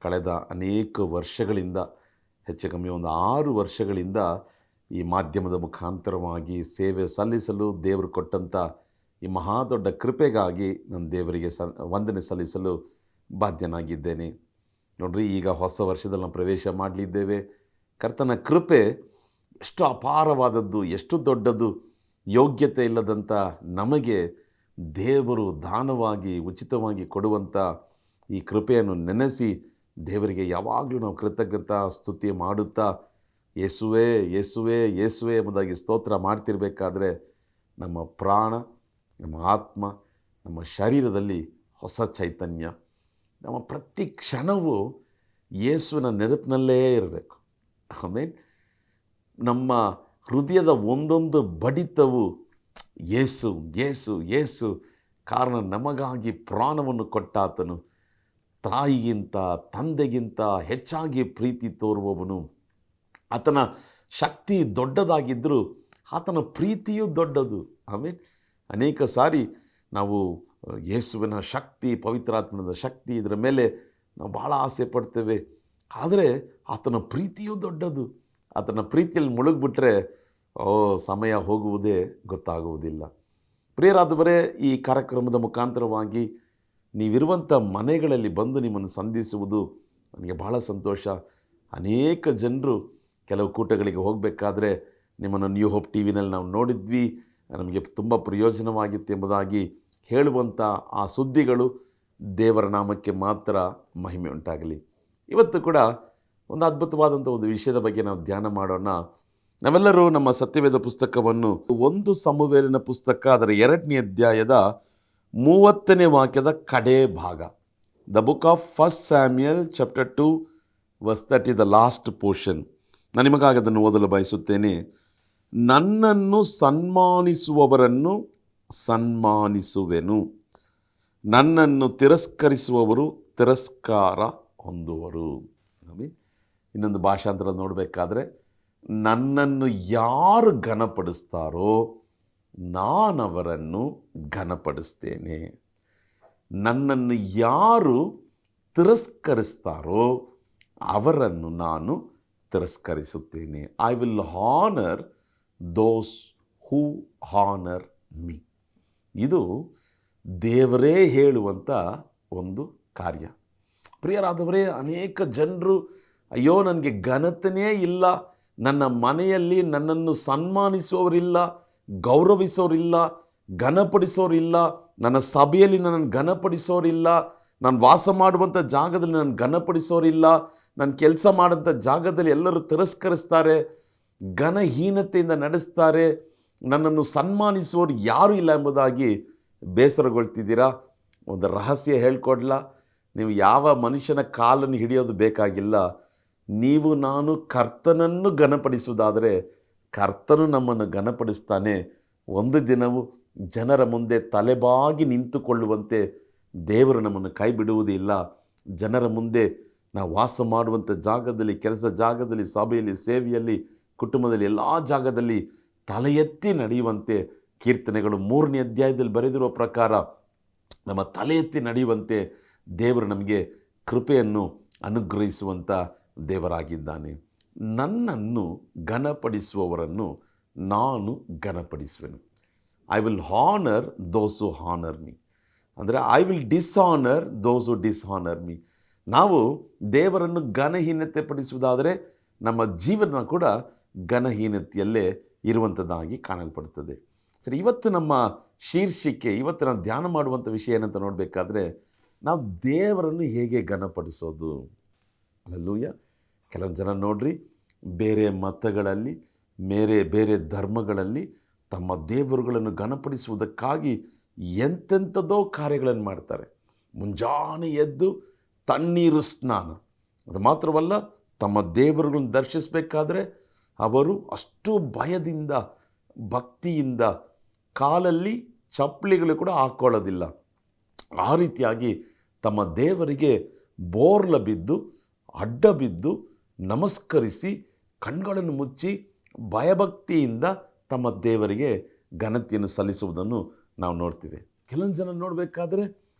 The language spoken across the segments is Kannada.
ಕಳೆದ ಅನೇಕ ವರ್ಷಗಳಿಂದ, ಹೆಚ್ಚು ಕಮ್ಮಿ ಒಂದು 6 ವರ್ಷಗಳಿಂದ ಈ ಮಾಧ್ಯಮದ ಮುಖಾಂತರವಾಗಿ ಸೇವೆ ಸಲ್ಲಿಸಲು ದೇವರು ಕೊಟ್ಟಂಥ ಈ ಮಹಾದೊಡ್ಡ ಕೃಪೆಗಾಗಿ ನಾನು ದೇವರಿಗೆ ವಂದನೆ ಸಲ್ಲಿಸಲು ಬಾಧ್ಯನಾಗಿದ್ದೇನೆ. ನೋಡ್ರಿ, ಈಗ ಹೊಸ ವರ್ಷದಲ್ಲಿ ನಾವು ಪ್ರವೇಶ ಮಾಡಲಿದ್ದೇವೆ. ಕರ್ತನ ಕೃಪೆ ಎಷ್ಟು ಅಪಾರವಾದದ್ದು, ಎಷ್ಟು ದೊಡ್ಡದು. ಯೋಗ್ಯತೆ ಇಲ್ಲದಂಥ ನಮಗೆ ದೇವರು ದಾನವಾಗಿ ಉಚಿತವಾಗಿ ಕೊಡುವಂಥ ಈ ಕೃಪೆಯನ್ನು ನೆನೆಸಿ ದೇವರಿಗೆ ಯಾವಾಗಲೂ ನಾವು ಕೃತಜ್ಞತಾ ಸ್ತುತಿ ಮಾಡುತ್ತಾ ಯೇಸುವೇ ಯೇಸುವೇ ಯೇಸುವೇ ಎಂಬುದಾಗಿ ಸ್ತೋತ್ರ ಮಾಡ್ತಿರ್ಬೇಕಾದ್ರೆ ನಮ್ಮ ಪ್ರಾಣ, ನಮ್ಮ ಆತ್ಮ, ನಮ್ಮ ಶರೀರದಲ್ಲಿ ಹೊಸ ಚೈತನ್ಯ, ನಮ್ಮ ಪ್ರತಿ ಕ್ಷಣವೂ ಯೇಸುವಿನ ನೆನಪಿನಲ್ಲೇ ಇರಬೇಕು. ಆಮೇಲೆ ನಮ್ಮ ಹೃದಯದ ಒಂದೊಂದು ಬಡಿತವು ಯೇಸು ಯೇಸು ಯೇಸು. ಕಾರಣ ನಮಗಾಗಿ ಪ್ರಾಣವನ್ನು ಕೊಟ್ಟಾತನು. ತಾಯಿಗಿಂತ ತಂದೆಗಿಂತ ಹೆಚ್ಚಾಗಿ ಪ್ರೀತಿ ತೋರುವವನು. ಆತನ ಶಕ್ತಿ ದೊಡ್ಡದಾಗಿದ್ದರೂ ಆತನ ಪ್ರೀತಿಯೂ ದೊಡ್ಡದು. ಆಮೇಲೆ ಅನೇಕ ಸಾರಿ ನಾವು ಯೇಸುವಿನ ಶಕ್ತಿ, ಪವಿತ್ರಾತ್ಮದ ಶಕ್ತಿ, ಇದರ ಮೇಲೆ ನಾವು ಭಾಳ ಆಸೆ ಪಡ್ತೇವೆ. ಆದರೆ ಆತನ ಪ್ರೀತಿಯೂ ದೊಡ್ಡದು. ಆತನ ಪ್ರೀತಿಯಲ್ಲಿ ಮುಳುಗಿಬಿಟ್ರೆ ಸಮಯ ಹೋಗುವುದೇ ಗೊತ್ತಾಗುವುದಿಲ್ಲ. ಪ್ರಿಯರಾದವರೇ, ಈ ಕಾರ್ಯಕ್ರಮದ ಮುಖಾಂತರವಾಗಿ ನೀವಿರುವಂಥ ಮನೆಗಳಲ್ಲಿ ಬಂದು ನಿಮ್ಮನ್ನು ಸಂಧಿಸುವುದು ನನಗೆ ಬಹಳ ಸಂತೋಷ. ಅನೇಕ ಜನರು ಕೆಲವು ಕೂಟಗಳಿಗೆ ಹೋಗಬೇಕಾದ್ರೆ ನಿಮ್ಮನ್ನು ನ್ಯೂ ಹೋಪ್ ಟಿ ವಿನಲ್ಲಿ ನಾವು ನೋಡಿದ್ವಿ, ನಮಗೆ ತುಂಬ ಪ್ರಯೋಜನವಾಗಿತ್ತು ಎಂಬುದಾಗಿ ಹೇಳುವಂಥ ಆ ಸುದ್ದಿಗಳು ದೇವರ ನಾಮಕ್ಕೆ ಮಾತ್ರ ಮಹಿಮೆ ಉಂಟಾಗಲಿ. ಇವತ್ತು ಕೂಡ ಒಂದು ಅದ್ಭುತವಾದಂಥ ಒಂದು ವಿಷಯದ ಬಗ್ಗೆ ನಾವು ಧ್ಯಾನ ಮಾಡೋಣ. ನಾವೆಲ್ಲರೂ ನಮ್ಮ ಸತ್ಯವೇದ ಪುಸ್ತಕವನ್ನು 1 ಸಮುವೇಲನ ಪುಸ್ತಕ ಅದರ 2ನೇ ಅಧ್ಯಾಯದ 30ನೇ ವಾಕ್ಯದ ಕಡೇ ಭಾಗ, the book of 1 Samuel chapter 2 verse 30, the last portion. ನಾನು ನಿಮಗಾಗಿ ಅದನ್ನು ಓದಲು ಬಯಸುತ್ತೇನೆ. ನನ್ನನ್ನು ಸನ್ಮಾನಿಸುವವರನ್ನು ಸನ್ಮಾನಿಸುವೆನು, ನನ್ನನ್ನು ತಿರಸ್ಕರಿಸುವವರು ತಿರಸ್ಕಾರ ಹೊಂದುವರು. ಇನ್ನೊಂದು ಭಾಷಾಂತರ ನೋಡಬೇಕಾದ್ರೆ, ನನ್ನನ್ನು ಯಾರು ಘನಪಡಿಸ್ತಾರೋ ನಾನವರನ್ನು ಘನಪಡಿಸ್ತೇನೆ, ನನ್ನನ್ನು ಯಾರು ತಿರಸ್ಕರಿಸ್ತಾರೋ ಅವರನ್ನು ನಾನು ತಿರಸ್ಕರಿಸುತ್ತೇನೆ. I will honour those who honour me. ಇದು ದೇವರೇ ಹೇಳುವಂಥ ಒಂದು ಕಾರ್ಯ. ಪ್ರಿಯರಾದವರೇ, ಅನೇಕ ಜನರು ಅಯ್ಯೋ ನನಗೆ ಘನತೆಯೇ ಇಲ್ಲ, ನನ್ನ ಮನೆಯಲ್ಲಿ ನನ್ನನ್ನು ಸನ್ಮಾನಿಸೋರಿಲ್ಲ, ಗೌರವಿಸೋರಿಲ್ಲ, ಘನಪಡಿಸೋರಿಲ್ಲ, ನನ್ನ ಸಭೆಯಲ್ಲಿ ನನ್ನನ್ನು ಘನಪಡಿಸೋರಿಲ್ಲ, ನಾನು ವಾಸ ಮಾಡುವಂಥ ಜಾಗದಲ್ಲಿ ನನ್ನ ಘನಪಡಿಸೋರಿಲ್ಲ, ನಾನು ಕೆಲಸ ಮಾಡೋಂಥ ಜಾಗದಲ್ಲಿ ಎಲ್ಲರೂ ತಿರಸ್ಕರಿಸ್ತಾರೆ, ಘನಹೀನತೆಯಿಂದ ನಡೆಸ್ತಾರೆ, ನನ್ನನ್ನು ಸನ್ಮಾನಿಸೋರು ಯಾರೂ ಇಲ್ಲ ಎಂಬುದಾಗಿ ಬೇಸರಗೊಳ್ತಿದ್ದೀರಾ? ಒಂದು ರಹಸ್ಯ ಹೇಳ್ಕೊಡ್ಲಾ? ನೀವು ಯಾವ ಮನುಷ್ಯನ ಕಾಲನ್ನು ಹಿಡಿಯೋದು ಬೇಕಾಗಿಲ್ಲ. ನೀವು ನಾನು ಕರ್ತನನ್ನು ಘನಪಡಿಸುವುದಾದರೆ ಕರ್ತನು ನಮ್ಮನ್ನು ಘನಪಡಿಸ್ತಾನೆ. ಒಂದು ದಿನವೂ ಜನರ ಮುಂದೆ ತಲೆಬಾಗಿ ನಿಂತುಕೊಳ್ಳುವಂತೆ ದೇವರು ನಮ್ಮನ್ನು ಕೈ ಬಿಡುವುದಿಲ್ಲ. ಜನರ ಮುಂದೆ ನಾವು ವಾಸ ಮಾಡುವಂಥ ಜಾಗದಲ್ಲಿ, ಕೆಲಸ ಜಾಗದಲ್ಲಿ, ಸಭೆಯಲ್ಲಿ, ಸೇವೆಯಲ್ಲಿ, ಕುಟುಂಬದಲ್ಲಿ, ಎಲ್ಲ ಜಾಗದಲ್ಲಿ ತಲೆ ಎತ್ತಿ ನಡೆಯುವಂತೆ ಕೀರ್ತನೆಗಳು 3ನೇ ಅಧ್ಯಾಯದಲ್ಲಿ ಬರೆದಿರುವ ಪ್ರಕಾರ ನಮ್ಮ ತಲೆ ಎತ್ತಿ ನಡೆಯುವಂತೆ ದೇವರು ನಮಗೆ ಕೃಪೆಯನ್ನು ಅನುಗ್ರಹಿಸುವಂಥ ದೇವರಾಗಿದ್ದಾನೆ. ನನ್ನನ್ನು ಘನಪಡಿಸುವವರನ್ನು ನಾನು ಘನಪಡಿಸುವೆನು. I will honour those who honour me. ಅಂದರೆ I will dishonour those who dishonour me. ನಾವು ದೇವರನ್ನು ಘನಹೀನತೆ ಪಡಿಸುವುದಾದರೆ ನಮ್ಮ ಜೀವನ ಕೂಡ ಘನಹೀನತೆಯಲ್ಲೇ ಇರುವಂಥದ್ದಾಗಿ ಕಾಣಲ್ಪಡುತ್ತದೆ. ಸರಿ, ಇವತ್ತು ನಮ್ಮ ಶೀರ್ಷಿಕೆ, ಇವತ್ತು ನಾವು ಧ್ಯಾನ ಮಾಡುವಂಥ ವಿಷಯ ಏನಂತ ನೋಡಬೇಕಾದ್ರೆ, ನಾವು ದೇವರನ್ನು ಹೇಗೆ ಘನಪಡಿಸೋದು. ಅಲ್ಲೂಯ್ಯ. ಕೆಲವು ಜನ ನೋಡ್ರಿ, ಬೇರೆ ಮತಗಳಲ್ಲಿ, ಬೇರೆ ಧರ್ಮಗಳಲ್ಲಿ ತಮ್ಮ ದೇವರುಗಳನ್ನು ಘನಪಡಿಸುವುದಕ್ಕಾಗಿ ಎಂತೆಂಥದೋ ಕಾರ್ಯಗಳನ್ನು ಮಾಡ್ತಾರೆ. ಮುಂಜಾನೆ ಎದ್ದು ತಣ್ಣೀರು ಸ್ನಾನ. ಅದು ಮಾತ್ರವಲ್ಲ, ತಮ್ಮ ದೇವರುಗಳನ್ನು ದರ್ಶಿಸಬೇಕಾದ್ರೆ ಅವರು ಅಷ್ಟು ಭಯದಿಂದ, ಭಕ್ತಿಯಿಂದ ಕಾಲಲ್ಲಿ ಚಪ್ಪಲಿಗಳು ಕೂಡ ಹಾಕ್ಕೊಳ್ಳೋದಿಲ್ಲ. ಆ ರೀತಿಯಾಗಿ ತಮ್ಮ ದೇವರಿಗೆ ಬೋರ್ಲ ಬಿದ್ದು, ಅಡ್ಡ ಬಿದ್ದು, ನಮಸ್ಕರಿಸಿ, ಕಣ್ಗಳನ್ನು ಮುಚ್ಚಿ ಭಯಭಕ್ತಿಯಿಂದ ತಮ್ಮ ದೇವರಿಗೆ ಘನತೆಯನ್ನು ಸಲ್ಲಿಸುವುದನ್ನು ನಾವು ನೋಡ್ತೀವಿ. ಕೆಲವೊಂದು ಜನ ನೋಡಬೇಕಾದ್ರೆ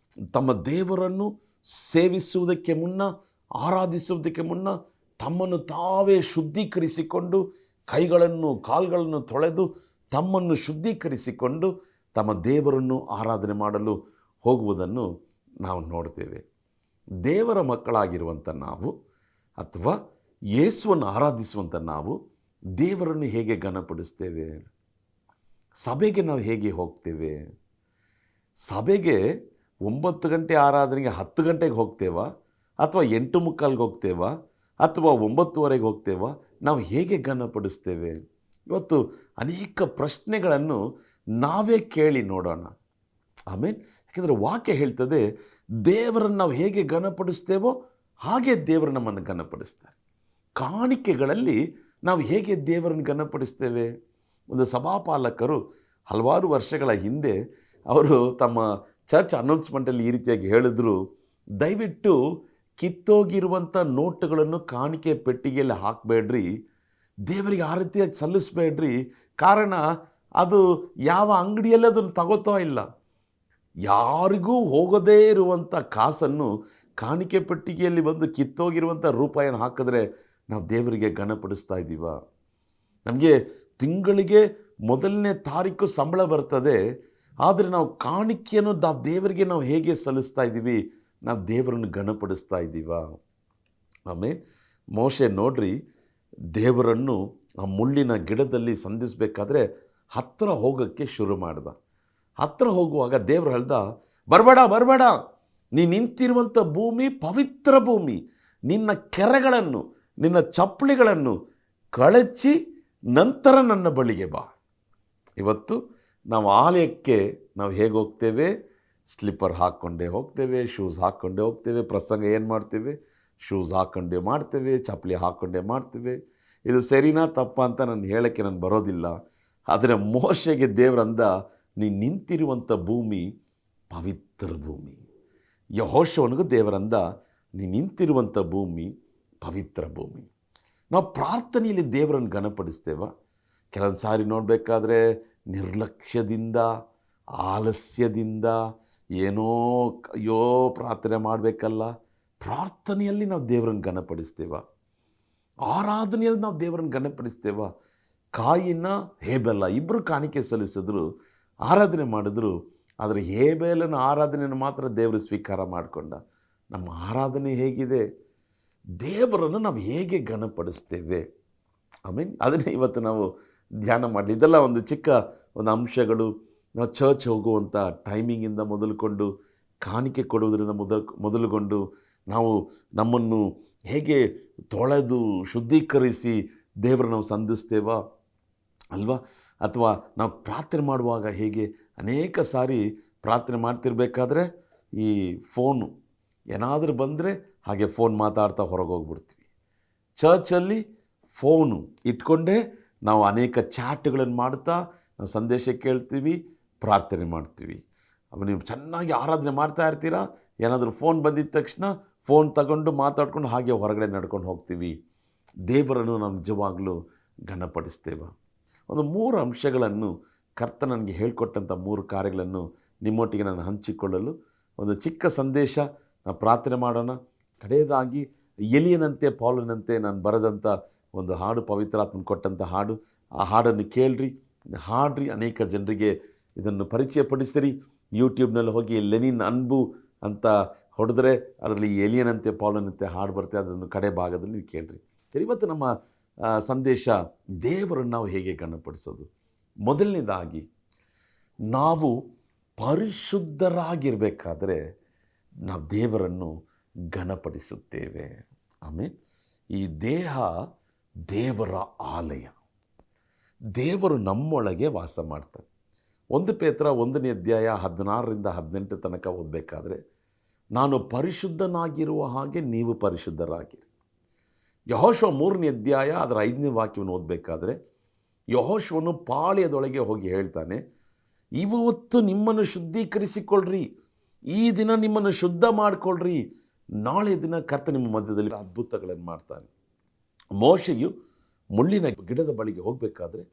ತಮ್ಮ ದೇವರನ್ನು ಸೇವಿಸುವುದಕ್ಕೆ ಮುನ್ನ ಆರಾಧಿಸುವುದಕ್ಕೆ ಮುನ್ನ ತಮ್ಮನ್ನು ತಾವೇ ಶುದ್ಧೀಕರಿಸಿಕೊಂಡು ಕೈಗಳನ್ನು ಕಾಲುಗಳನ್ನು ತೊಳೆದು ತಮ್ಮನ್ನು ಶುದ್ಧೀಕರಿಸಿಕೊಂಡು ತಮ್ಮ ದೇವರನ್ನು ಆರಾಧನೆ ಮಾಡಲು ಹೋಗುವುದನ್ನು ನಾವು ನೋಡ್ತೇವೆ. ದೇವರ ಮಕ್ಕಳಾಗಿರುವಂಥ ನಾವು ಅಥವಾ ಯೇಸುವನ್ನು ಆರಾಧಿಸುವಂಥ ನಾವು ದೇವರನ್ನು ಹೇಗೆ ಘನಪಡಿಸ್ತೇವೆ? ಸಭೆಗೆ ನಾವು ಹೇಗೆ ಹೋಗ್ತೇವೆ? ಸಭೆಗೆ 9 ಗಂಟೆ ಆರಾಧನೆಗೆ 10 ಗಂಟೆಗೆ ಹೋಗ್ತೇವಾ ಅಥವಾ 8:45ಗೆ ಹೋಗ್ತೇವಾ ಅಥವಾ 9:30ಗೆ ಹೋಗ್ತೇವಾ? ನಾವು ಹೇಗೆ ಘನಪಡಿಸ್ತೇವೆ? ಇವತ್ತು ಅನೇಕ ಪ್ರಶ್ನೆಗಳನ್ನು ನಾವೇ ಕೇಳಿ ನೋಡೋಣ. ಆಮೇಲೆ ಯಾಕೆಂದರೆ ವಾಕ್ಯ ಹೇಳ್ತದೆ, ದೇವರನ್ನು ನಾವು ಹೇಗೆ ಘನಪಡಿಸ್ತೇವೋ ಹಾಗೆ ದೇವರು ನಮ್ಮನ್ನು ಘನಪಡಿಸ್ತಾರೆ. ಕಾಣಿಕೆಗಳಲ್ಲಿ ನಾವು ಹೇಗೆ ದೇವರನ್ನು ಘನಪಡಿಸ್ತೇವೆ? ಒಂದು ಸಭಾಪಾಲಕರು ಹಲವಾರು ವರ್ಷಗಳ ಹಿಂದೆ ಅವರು ತಮ್ಮ ಚರ್ಚ್ ಅನೌನ್ಸ್ಮೆಂಟಲ್ಲಿ ಈ ರೀತಿಯಾಗಿ ಹೇಳಿದ್ರು, ದಯವಿಟ್ಟು ಕಿತ್ತೋಗಿರುವಂಥ ನೋಟುಗಳನ್ನು ಕಾಣಿಕೆ ಪೆಟ್ಟಿಗೆಯಲ್ಲಿ ಹಾಕಬೇಡ್ರಿ, ದೇವರಿಗೆ ಆ ರೀತಿಯಾಗಿ ಸಲ್ಲಿಸಬೇಡ್ರಿ. ಕಾರಣ ಅದು ಯಾವ ಅಂಗಡಿಯಲ್ಲಿ ಅದನ್ನು ತಗೋತಾ ಇಲ್ಲ. ಯಾರಿಗೂ ಹೋಗದೇ ಇರುವಂಥ ಕಾಸನ್ನು ಕಾಣಿಕೆ ಪೆಟ್ಟಿಗೆಯಲ್ಲಿ ಬಂದು ಕಿತ್ತೋಗಿರುವಂಥ ರೂಪಾಯಿಯನ್ನು ಹಾಕಿದ್ರೆ ನಾವು ದೇವರಿಗೆ ಘನಪಡಿಸ್ತಾ ಇದ್ದೀವ? ನಮಗೆ ತಿಂಗಳಿಗೆ 1ನೇ ತಾರೀಕು ಸಂಬಳ ಬರ್ತದೆ, ಆದರೆ ನಾವು ಕಾಣಿಕೆಯನ್ನು ದೇವರಿಗೆ ನಾವು ಹೇಗೆ ಸಲ್ಲಿಸ್ತಾ ಇದ್ದೀವಿ? ನಾವು ದೇವರನ್ನು ಘನಪಡಿಸ್ತಾ ಇದ್ದೀವ? ಆಮೇಲೆ ಮೋಶೆ ನೋಡ್ರಿ, ದೇವರನ್ನು ಆ ಮುಳ್ಳಿನ ಗಿಡದಲ್ಲಿ ಸಂಧಿಸಬೇಕಾದ್ರೆ ಹತ್ತಿರ ಹೋಗೋಕ್ಕೆ ಶುರು ಮಾಡ್ದ. ಹತ್ತಿರ ಹೋಗುವಾಗ ದೇವರು ಹೇಳ್ದ, ಬರಬೇಡ, ನೀನು ನಿಂತಿರುವಂಥ ಭೂಮಿ ಪವಿತ್ರ ಭೂಮಿ, ನಿನ್ನ ಕೆರೆಗಳನ್ನು ನಿನ್ನ ಚಪ್ಪಲಿಗಳನ್ನು ಕಳಚಿ ನಂತರ ನನ್ನ ಬಳಿಗೆ ಬಾ. ಇವತ್ತು ನಾವು ಆಲಯಕ್ಕೆ ನಾವು ಹೇಗೆ ಹೋಗ್ತೇವೆ? ಸ್ಲಿಪ್ಪರ್ ಹಾಕ್ಕೊಂಡೇ ಹೋಗ್ತೇವೆ, ಶೂಸ್ ಹಾಕ್ಕೊಂಡೇ ಹೋಗ್ತೇವೆ. ಪ್ರಸಂಗ ಏನು ಮಾಡ್ತೇವೆ? ಶೂಸ್ ಹಾಕ್ಕೊಂಡೇ ಮಾಡ್ತೇವೆ, ಚಪ್ಪಲಿ ಹಾಕ್ಕೊಂಡೇ ಮಾಡ್ತೇವೆ. ಇದು ಸರಿನಾ ತಪ್ಪ ಅಂತ ನಾನು ಹೇಳೋಕ್ಕೆ ನಾನು ಬರೋದಿಲ್ಲ. ಆದರೆ ಮೋಶೆಗೆ ದೇವರಂದ, ನೀನು ನಿಂತಿರುವಂಥ ಭೂಮಿ ಪವಿತ್ರ ಭೂಮಿ. ಯೆಹೋಶುವನಿಗೂ ದೇವರಂದ, ನೀನು ನಿಂತಿರುವಂಥ ಭೂಮಿ ಪವಿತ್ರ ಭೂಮಿ. ನಾವು ಪ್ರಾರ್ಥನೆಯಲ್ಲಿ ದೇವರನ್ನು ಘನಪಡಿಸ್ತೇವ? ಕೆಲವೊಂದು ಸಾರಿ ನೋಡಬೇಕಾದ್ರೆ ನಿರ್ಲಕ್ಷ್ಯದಿಂದ, ಆಲಸ್ಯದಿಂದ, ಅಯ್ಯೋ ಪ್ರಾರ್ಥನೆ ಮಾಡಬೇಕಲ್ಲ, ಪ್ರಾರ್ಥನೆಯಲ್ಲಿ ನಾವು ದೇವರನ್ನು ಘನಪಡಿಸ್ತೇವ? ಆರಾಧನೆಯಲ್ಲಿ ನಾವು ದೇವರನ್ನು ಘನಪಡಿಸ್ತೇವ? ಕಾಯಿನ ಹೇಬೆಲ ಇಬ್ಬರು ಕಾಣಿಕೆ ಸಲ್ಲಿಸಿದ್ರು, ಆರಾಧನೆ ಮಾಡಿದ್ರು. ಆದರೆ ಹೇಬೆಲನ ಆರಾಧನೆಯನ್ನು ಮಾತ್ರ ದೇವರು ಸ್ವೀಕಾರ ಮಾಡಿಕೊಂಡ. ನಮ್ಮ ಆರಾಧನೆ ಹೇಗಿದೆ? ದೇವರನ್ನು ನಾವು ಹೇಗೆ ಘನಪಡಿಸ್ತೇವೆ? ಅದನ್ನೇ ಇವತ್ತು ನಾವು ಧ್ಯಾನ ಮಾಡಲಿ. ಇದೆಲ್ಲ ಒಂದು ಚಿಕ್ಕ ಒಂದು ಅಂಶಗಳು. ನಾವು ಚರ್ಚ್ ಹೋಗುವಂಥ ಟೈಮಿಂಗಿಂದ ಮೊದಲುಕೊಂಡು, ಕಾಣಿಕೆ ಕೊಡುವುದರಿಂದ ಮೊದಲುಗೊಂಡು, ನಾವು ನಮ್ಮನ್ನು ಹೇಗೆ ತೊಳೆದು ಶುದ್ಧೀಕರಿಸಿ ದೇವರು ನಾವು ಸಂಧಿಸ್ತೇವ ಅಲ್ವಾ? ಅಥವಾ ನಾವು ಪ್ರಾರ್ಥನೆ ಮಾಡುವಾಗ ಹೇಗೆ? ಅನೇಕ ಸಾರಿ ಪ್ರಾರ್ಥನೆ ಮಾಡ್ತಿರ್ಬೇಕಾದ್ರೆ ಈ ಫೋನು ಏನಾದರೂ ಬಂದರೆ ಹಾಗೆ ಫೋನ್ ಮಾತಾಡ್ತಾ ಹೊರಗೆ ಹೋಗ್ಬಿಡ್ತೀವಿ. ಚರ್ಚಲ್ಲಿ ಫೋನು ಇಟ್ಕೊಂಡೇ ನಾವು ಅನೇಕ ಚಾಟ್ಗಳನ್ನು ಮಾಡ್ತಾ ನಾವು ಸಂದೇಶ ಕೇಳ್ತೀವಿ, ಪ್ರಾರ್ಥನೆ ಮಾಡ್ತೀವಿ. ನೀವು ಚೆನ್ನಾಗಿ ಆರಾಧನೆ ಮಾಡ್ತಾ ಇರ್ತೀರಾ, ಏನಾದರೂ ಫೋನ್ ಬಂದಿದ್ದ ತಕ್ಷಣ ಫೋನ್ ತಗೊಂಡು ಮಾತಾಡ್ಕೊಂಡು ಹಾಗೆ ಹೊರಗಡೆ ನಡ್ಕೊಂಡು ಹೋಗ್ತೀವಿ. ದೇವರನ್ನು ನಾವು ನಿಜವಾಗಲೂ ಘನಪಡಿಸ್ತೇವ? ಒಂದು 3 ಅಂಶಗಳನ್ನು ಕರ್ತ ನನಗೆ ಹೇಳಿಕೊಟ್ಟಂಥ 3 ಕಾರ್ಯಗಳನ್ನು ನಿಮ್ಮೊಟ್ಟಿಗೆ ನಾನು ಹಂಚಿಕೊಳ್ಳಲು ಒಂದು ಚಿಕ್ಕ ಸಂದೇಶ ನಾವು ಪ್ರಾರ್ಥನೆ ಮಾಡೋಣ. ಕಡೆಯದಾಗಿ ಎಲಿಯನಂತೆ ಪೌಲನಂತೆ ನಾನು ಬರೆದಂಥ ಒಂದು ಹಾಡು, ಪವಿತ್ರಾತ್ಮನ ಕೊಟ್ಟಂಥ ಹಾಡು. ಆ ಹಾಡನ್ನು ಕೇಳ್ರಿ, ಹಾಡ್ರಿ, ಅನೇಕ ಜನರಿಗೆ ಇದನ್ನು ಪರಿಚಯಪಡಿಸಿರಿ. ಯೂಟ್ಯೂಬ್ನಲ್ಲಿ ಹೋಗಿ ಲೆನಿನ್ ಅನ್ಬು ಅಂತ ಹೊಡೆದ್ರೆ ಅದರಲ್ಲಿ ಎಲಿಯನಂತೆ ಪೌಲನಂತೆ ಹಾಡು ಬರುತ್ತೆ. ಅದನ್ನು ಕಡೆ ಭಾಗದಲ್ಲಿ ನೀವು ಕೇಳ್ರಿ. ಸರಿ, ಇವತ್ತು ನಮ್ಮ ಸಂದೇಶ ದೇವರನ್ನು ನಾವು ಹೇಗೆ ಘನಪಡಿಸೋದು. ಮೊದಲನೇದಾಗಿ ನಾವು ಪರಿಶುದ್ಧರಾಗಿರಬೇಕಾದ್ರೆ ನಾವು ದೇವರನ್ನು ಘನಪಡಿಸುತ್ತೇವೆ. ಆಮೇಲೆ ಈ ದೇಹ ದೇವರ ಆಲಯ, ದೇವರು ನಮ್ಮೊಳಗೆ ವಾಸ ಮಾಡ್ತಾರೆ. 1 ಪೇತ್ರ 1ನೇ ಅಧ್ಯಾಯ 16ರಿಂದ 18 ತನಕ ಓದಬೇಕಾದ್ರೆ, ನಾನು ಪರಿಶುದ್ಧನಾಗಿರುವ ಹಾಗೆ ನೀವು ಪರಿಶುದ್ಧರಾಗಿರಿ. ಯೆಹೋಶುವ 3ನೇ ಅಧ್ಯಾಯ ಅದರ 5ನೇ ವಾಕ್ಯವನ್ನು ಓದಬೇಕಾದ್ರೆ, ಯೆಹೋಶುವನು ಪಾಳ್ಯದೊಳಗೆ ಹೋಗಿ ಹೇಳ್ತಾನೆ, ಇವತ್ತು ನಿಮ್ಮನ್ನು ಶುದ್ಧೀಕರಿಸಿಕೊಳ್ಳ್ರಿ, ಈ ದಿನ ನಿಮ್ಮನ್ನು ಶುದ್ಧ ಮಾಡಿಕೊಳ್ಳ್ರಿ, ನಾಳೆ ದಿನ ಕರ್ತ ನಿಮ್ಮ ಮಧ್ಯದಲ್ಲಿ ಅದ್ಭುತಗಳನ್ನು ಮಾಡ್ತಾನೆ. ಮೋಶೆಯು ಮುಳ್ಳಿನ ಗಿಡದ ಬಳಿಗೆ ಹೋಗಬೇಕಾದ್ರೆ,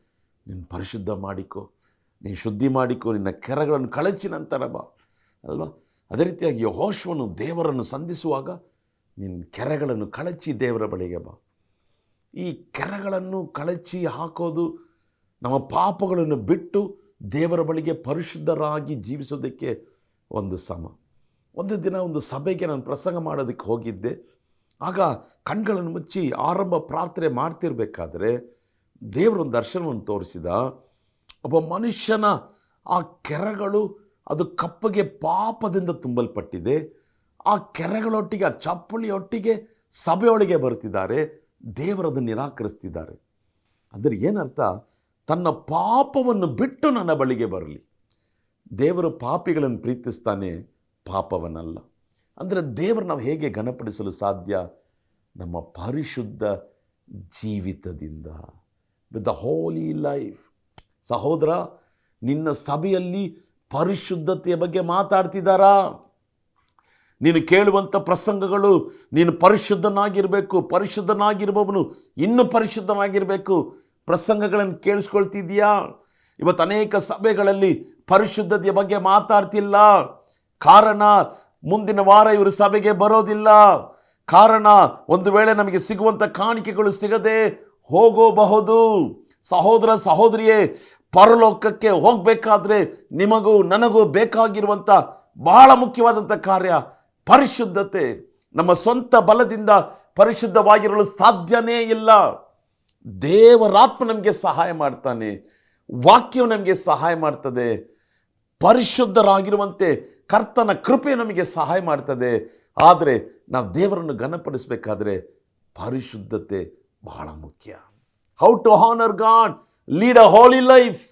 ನೀನು ಪರಿಶುದ್ಧ ಮಾಡಿಕೊ, ನೀನು ಶುದ್ಧಿ ಮಾಡಿಕೊ, ನಿನ್ನ ಕೆರಗಳನ್ನು ಕಳಚಿ ನಂತರ ಬಾ ಅಲ್ವಾ? ಅದೇ ರೀತಿಯಾಗಿ ಯೆಹೋಶುವನು ದೇವರನ್ನು ಸಂಧಿಸುವಾಗ ನಿನ್ನ ಕೆರೆಗಳನ್ನು ಕಳಚಿ ದೇವರ ಬಳಿಗೆ ಬಾ. ಈ ಕೆರೆಗಳನ್ನು ಕಳಚಿ ಹಾಕೋದು ನಮ್ಮ ಪಾಪಗಳನ್ನು ಬಿಟ್ಟು ದೇವರ ಬಳಿಗೆ ಪರಿಶುದ್ಧರಾಗಿ ಜೀವಿಸೋದಕ್ಕೆ ಒಂದು ಸಮ. ಒಂದು ದಿನ ಒಂದು ಸಭೆಗೆ ನಾನು ಪ್ರಸಂಗ ಮಾಡೋದಕ್ಕೆ ಹೋಗಿದ್ದೆ. ಆಗ ಕಣ್ಗಳನ್ನು ಮುಚ್ಚಿ ಆರಂಭ ಪ್ರಾರ್ಥನೆ ಮಾಡ್ತಿರ್ಬೇಕಾದ್ರೆ ದೇವರೊಂದು ದರ್ಶನವನ್ನು ತೋರಿಸಿದ. ಒಬ್ಬ ಮನುಷ್ಯನ ಆ ಕೆರೆಗಳು ಅದು ಕಪ್ಪಗೆ ಪಾಪದಿಂದ ತುಂಬಲ್ಪಟ್ಟಿದೆ. ಆ ಕೆರೆಗಳೊಟ್ಟಿಗೆ, ಆ ಚಪ್ಪಲಿಯೊಟ್ಟಿಗೆ ಸಭೆಯೊಳಗೆ ಬರ್ತಿದ್ದಾರೆ. ದೇವರದನ್ನು ನಿರಾಕರಿಸ್ತಿದ್ದಾರೆ. ಅಂದರೆ ಏನರ್ಥ? ತನ್ನ ಪಾಪವನ್ನು ಬಿಟ್ಟು ನನ್ನ ಬಳಿಗೆ ಬರಲಿ. ದೇವರು ಪಾಪಿಗಳನ್ನು ಪ್ರೀತಿಸ್ತಾನೆ, ಪಾಪವನ್ನಲ್ಲ. ಅಂದರೆ ದೇವರು ನಾವು ಹೇಗೆ ಘನಪಡಿಸಲು ಸಾಧ್ಯ? ನಮ್ಮ ಪರಿಶುದ್ಧ ಜೀವಿತದಿಂದ, ವಿತ್ ದ ಹೋಲಿ ಲೈಫ್. ಸಹೋದರ, ನಿನ್ನ ಸಭೆಯಲ್ಲಿ ಪರಿಶುದ್ಧತೆಯ ಬಗ್ಗೆ ಮಾತಾಡ್ತಿದ್ದಾರಾ? ನೀನು ಕೇಳುವಂಥ ಪ್ರಸಂಗಗಳು ನೀನು ಪರಿಶುದ್ಧನಾಗಿರಬೇಕು, ಪರಿಶುದ್ಧನಾಗಿರುವವನು ಇನ್ನೂ ಪರಿಶುದ್ಧನಾಗಿರಬೇಕು ಪ್ರಸಂಗಗಳನ್ನು ಕೇಳಿಸ್ಕೊಳ್ತಿದ್ದೀಯಾ? ಇವತ್ತು ಅನೇಕ ಸಭೆಗಳಲ್ಲಿ ಪರಿಶುದ್ಧತೆಯ ಬಗ್ಗೆ ಮಾತಾಡ್ತಿಲ್ಲ. ಕಾರಣ, ಮುಂದಿನ ವಾರ ಇವರು ಸಭೆಗೆ ಬರೋದಿಲ್ಲ. ಕಾರಣ, ಒಂದು ವೇಳೆ ನಮಗೆ ಸಿಗುವಂಥ ಕಾಣಿಕೆಗಳು ಸಿಗದೆ ಹೋಗಬಹುದು. ಸಹೋದರ ಸಹೋದರಿಯೇ, ಪರಲೋಕಕ್ಕೆ ಹೋಗಬೇಕಾದ್ರೆ ನಿಮಗೂ ನನಗೂ ಬೇಕಾಗಿರುವಂಥ ಬಹಳ ಮುಖ್ಯವಾದಂಥ ಕಾರ್ಯ ಪರಿಶುದ್ಧತೆ. ನಮ್ಮ ಸ್ವಂತ ಬಲದಿಂದ ಪರಿಶುದ್ಧವಾಗಿರಲು ಸಾಧ್ಯನೇ ಇಲ್ಲ. ದೇವರಾತ್ಮ ನಮಗೆ ಸಹಾಯ ಮಾಡ್ತಾನೆ, ವಾಕ್ಯವು ನಮಗೆ ಸಹಾಯ ಮಾಡ್ತದೆ. ಪರಿಶುದ್ಧರಾಗಿರುವಂತೆ ಕರ್ತನ ಕೃಪೆ ನಮಗೆ ಸಹಾಯ ಮಾಡ್ತದೆ. ಆದರೆ ನಾವು ದೇವರನ್ನು ಘನಪಡಿಸಬೇಕಾದ್ರೆ ಪರಿಶುದ್ಧತೆ ಬಹಳ ಮುಖ್ಯ. How to honour God, lead a holy life.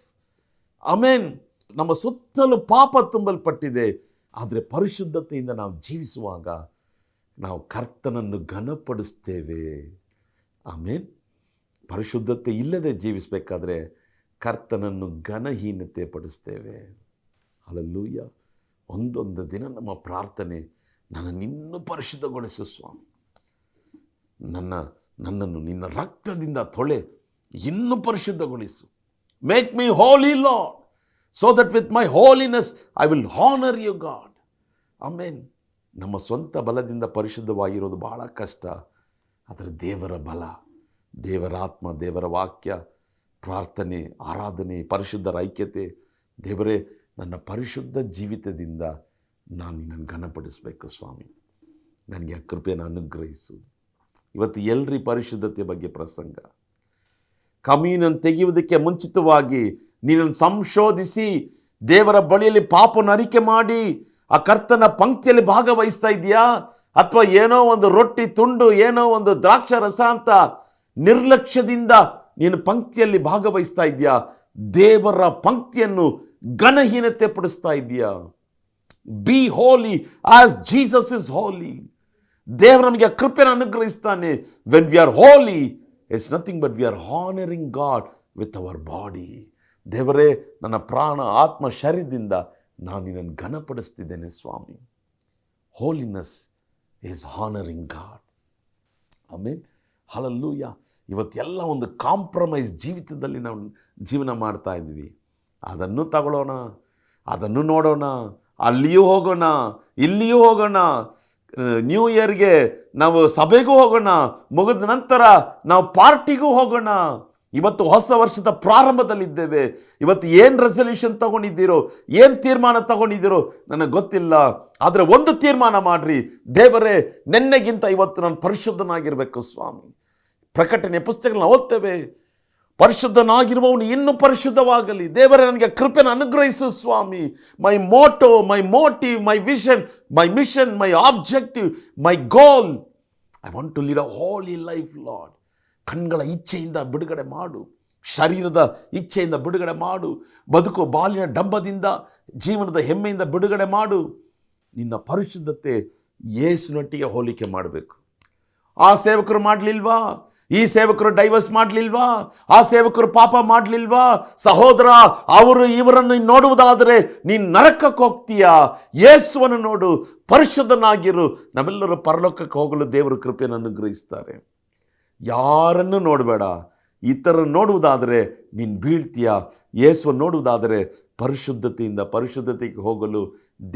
Amen. ನಮ್ಮ ಸುತ್ತಲೂ ಪಾಪ ತುಂಬಲ್ಪಟ್ಟಿದೆ. ಆದರೆ ಪರಿಶುದ್ಧತೆಯಿಂದ ನಾವು ಜೀವಿಸುವಾಗ ನಾವು ಕರ್ತನನ್ನು ಘನಪಡಿಸ್ತೇವೆ. ಆಮೆನ್. ಪರಿಶುದ್ಧತೆ ಇಲ್ಲದೆ ಜೀವಿಸಬೇಕಾದ್ರೆ ಕರ್ತನನ್ನು ಘನಹೀನತೆ ಪಡಿಸ್ತೇವೆ. ಹಲ್ಲೆಲೂಯಾ. ಒಂದೊಂದು ದಿನ ನಮ್ಮ ಪ್ರಾರ್ಥನೆ, ನನ್ನನ್ನಿನ್ನೂ ಪರಿಶುದ್ಧಗೊಳಿಸು ಸ್ವಾಮಿ, ನನ್ನನ್ನು ನಿನ್ನ ರಕ್ತದಿಂದ ತೊಳೆ ಇನ್ನೂ ಪರಿಶುದ್ಧಗೊಳಿಸು. Make me holy Lord, so that with my holiness I will honor you God. Amen. ನಮ್ಮ ಸ್ವಂತ ಬಲದಿಂದ ಪರಿಶುದ್ಧವಾಗಿರೋದು ಬಹಳ ಕಷ್ಟ. ಆದರೆ ದೇವರ ಬಲ, ದೇವರ ಆತ್ಮ, ದೇವರ ವಾಕ್ಯ, ಪ್ರಾರ್ಥನೆ, ಆರಾಧನೆ, ಪರಿಶುದ್ಧರ ಐಕ್ಯತೆ. ದೇವರೇ, ನನ್ನ ಪರಿಶುದ್ಧ ಜೀವಿತದಿಂದ ನಾನು ನಿನ್ನನ್ನು ಘನಪಡಿಸಬೇಕು ಸ್ವಾಮಿ, ನನಗೆ ಆ ಕೃಪೆಯನ್ನು ಅನುಗ್ರಹಿಸು. ಇವತ್ತು ಎಲ್ರಿ ಪರಿಶುದ್ಧತೆ ಬಗ್ಗೆ ಪ್ರಸಂಗ. ಕಮ್ಯೂನಿಯನ್ ತೆಗೆಯುವುದಕ್ಕೆ ಮುಂಚಿತವಾಗಿ ನೀನನ್ನು ಸಂಶೋಧಿಸಿ ದೇವರ ಬಳಿಯಲ್ಲಿ ಪಾಪವನ್ನು ಅರಿಕೆ ಮಾಡಿ ಆ ಕರ್ತನ ಪಂಕ್ತಿಯಲ್ಲಿ ಭಾಗವಹಿಸ್ತಾ ಇದೆಯಾ? ಅಥವಾ ಏನೋ ಒಂದು ರೊಟ್ಟಿ ತುಂಡು, ಏನೋ ಒಂದು ದ್ರಾಕ್ಷ ರಸ ಅಂತ ನಿರ್ಲಕ್ಷ್ಯದಿಂದ ನೀನು ಪಂಕ್ತಿಯಲ್ಲಿ ಭಾಗವಹಿಸ್ತಾ ಇದೆಯಾ? ದೇವರ ಪಂಕ್ತಿಯನ್ನು ಘನಹೀನತೆ ಪಡಿಸ್ತಾ ಇದೆಯಾ? Be holy as Jesus is holy. ದೇವರು ನಮಗೆ ಕೃಪೆಯನ್ನು ಅನುಗ್ರಹಿಸ್ತಾನೆ. When we are holy, it's nothing but we are honouring God with our body. ದೇವರೇ, ನನ್ನ ಪ್ರಾಣ, ಆತ್ಮ, ಶರೀರದಿಂದ ನಾನು ನಿನ್ನನ್ನು ಘನಪಡಿಸ್ತಿದ್ದೇನೆ ಸ್ವಾಮಿ. Holiness is honouring God. Amen. Hallelujah. ಇವತ್ತೆಲ್ಲ ಒಂದು ಕಾಂಪ್ರಮೈಸ್ ಜೀವಿತದಲ್ಲಿ ನಾವು ಜೀವನ ಮಾಡ್ತಾ ಇದ್ವಿ. ಅದನ್ನು ತಗೊಳ್ಳೋಣ, ಅದನ್ನು ನೋಡೋಣ, ಅಲ್ಲಿಯೂ ಹೋಗೋಣ, ಇಲ್ಲಿಯೂ ಹೋಗೋಣ, ನ್ಯೂ ಇಯರ್ಗೆ ನಾವು ಸಭೆಗೂ ಹೋಗೋಣ, ಮುಗಿದ ನಂತರ ನಾವು ಪಾರ್ಟಿಗೂ ಹೋಗೋಣ. ಇವತ್ತು ಹೊಸ ವರ್ಷದ ಪ್ರಾರಂಭದಲ್ಲಿದ್ದೇವೆ. ಇವತ್ತು ಏನು ರೆಸಲ್ಯೂಷನ್ ತಗೊಂಡಿದ್ದೀರೋ, ಏನು ತೀರ್ಮಾನ ತಗೊಂಡಿದ್ದೀರೋ ನನಗೆ ಗೊತ್ತಿಲ್ಲ. ಆದರೆ ಒಂದು ತೀರ್ಮಾನ ಮಾಡಿರಿ, ದೇವರೇ, ನೆನ್ನೆಗಿಂತ ಇವತ್ತು ನಾನು ಪರಿಶುದ್ಧನಾಗಿರಬೇಕು ಸ್ವಾಮಿ. ಪ್ರಕಟಣೆ ಪುಸ್ತಕಗಳನ್ನ ಓದ್ತೇವೆ, ಪರಿಶುದ್ಧನಾಗಿರುವವನು ಇನ್ನೂ ಪರಿಶುದ್ಧವಾಗಲಿ. ದೇವರೇ, ನನಗೆ ಕೃಪೆಯನ್ನು ಅನುಗ್ರಹಿಸು ಸ್ವಾಮಿ. My motto, my motive, my vision, my mission, my objective, my goal, I want to lead a holy life Lord. ಕಣ್ಗಳ ಇಚ್ಛೆಯಿಂದ ಬಿಡುಗಡೆ ಮಾಡು, ಶರೀರದ ಇಚ್ಛೆಯಿಂದ ಬಿಡುಗಡೆ ಮಾಡು, ಬದುಕು ಬಾಲಿನ ಡಂಬದಿಂದ, ಜೀವನದ ಹೆಮ್ಮೆಯಿಂದ ಬಿಡುಗಡೆ ಮಾಡು. ನಿನ್ನ ಪರಿಶುದ್ಧತೆ ಯೇಸುನೊಟ್ಟಿಗೆ ಹೋಲಿಕೆ ಮಾಡಬೇಕು. ಆ ಸೇವಕರು ಮಾಡಲಿಲ್ವಾ? ಈ ಸೇವಕರು ಡೈವರ್ಸ್ ಮಾಡಲಿಲ್ವಾ? ಆ ಸೇವಕರು ಪಾಪ ಮಾಡಲಿಲ್ವಾ? ಸಹೋದರ, ಅವರು ಇವರನ್ನು ನೋಡುವುದಾದರೆ ನೀನು ನರಕಕ್ಕೆ ಹೋಗ್ತೀಯಾ? ಯೇಸುವನ್ನು ನೋಡು, ಪರಿಶುದ್ಧನಾಗಿರು. ನಾವೆಲ್ಲರೂ ಪರಲೋಕಕ್ಕೆ ಹೋಗಲು ದೇವರು ಕೃಪೆಯನ್ನು ಅನುಗ್ರಹಿಸ್ತಾರೆ. ಯಾರನ್ನು ನೋಡಬೇಡ. ಇತರನ್ನು ನೋಡುವುದಾದರೆ ನೀನು ಬೀಳ್ತೀಯ. ಯೇಸುವನ್ನು ನೋಡುವುದಾದರೆ ಪರಿಶುದ್ಧತೆಯಿಂದ ಪರಿಶುದ್ಧತೆಗೆ ಹೋಗಲು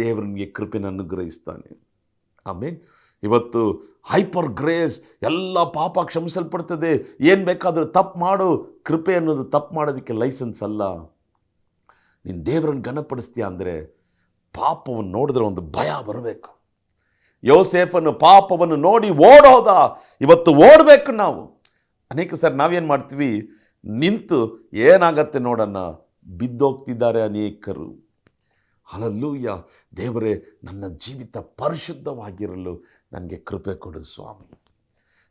ದೇವರು ನಿಮಗೆ ಕೃಪೆಯನ್ನು ಅನುಗ್ರಹಿಸ್ತಾನೆ. ಆಮೇಲೆ ಇವತ್ತು ಹೈಪರ್ ಗ್ರೇಸ್, ಎಲ್ಲ ಪಾಪ ಕ್ಷಮಿಸಲ್ಪಡ್ತದೆ, ಏನು ಬೇಕಾದರೂ ತಪ್ಪು ಮಾಡು. ಕೃಪೆ ಅನ್ನೋದು ತಪ್ಪು ಮಾಡೋದಕ್ಕೆ ಲೈಸೆನ್ಸ್ ಅಲ್ಲ. ನೀನು ದೇವರನ್ನು ಘನಪಡಿಸ್ತೀಯ ಅಂದರೆ ಪಾಪವನ್ನು ನೋಡಿದ್ರೆ ಒಂದು ಭಯ ಬರಬೇಕು. ಯೋಸೇಫನು ಪಾಪವನ್ನು ನೋಡಿ ಓಡೋದ. ಇವತ್ತು ಓಡಬೇಕು ನಾವು. ಅನೇಕ ಸರ್ ನಾವೇನು ಮಾಡ್ತೀವಿ, ನಿಂತು ಏನಾಗತ್ತೆ ನೋಡೋಣ, ಬಿದ್ದೋಗ್ತಿದ್ದಾರೆ ಅನೇಕರು. ಹಲ್ಲೆಲೂಯ. ದೇವರೇ, ನನ್ನ ಜೀವಿತ ಪರಿಶುದ್ಧವಾಗಿರಲು ನನಗೆ ಕೃಪೆ ಕೊಡು ಸ್ವಾಮಿ.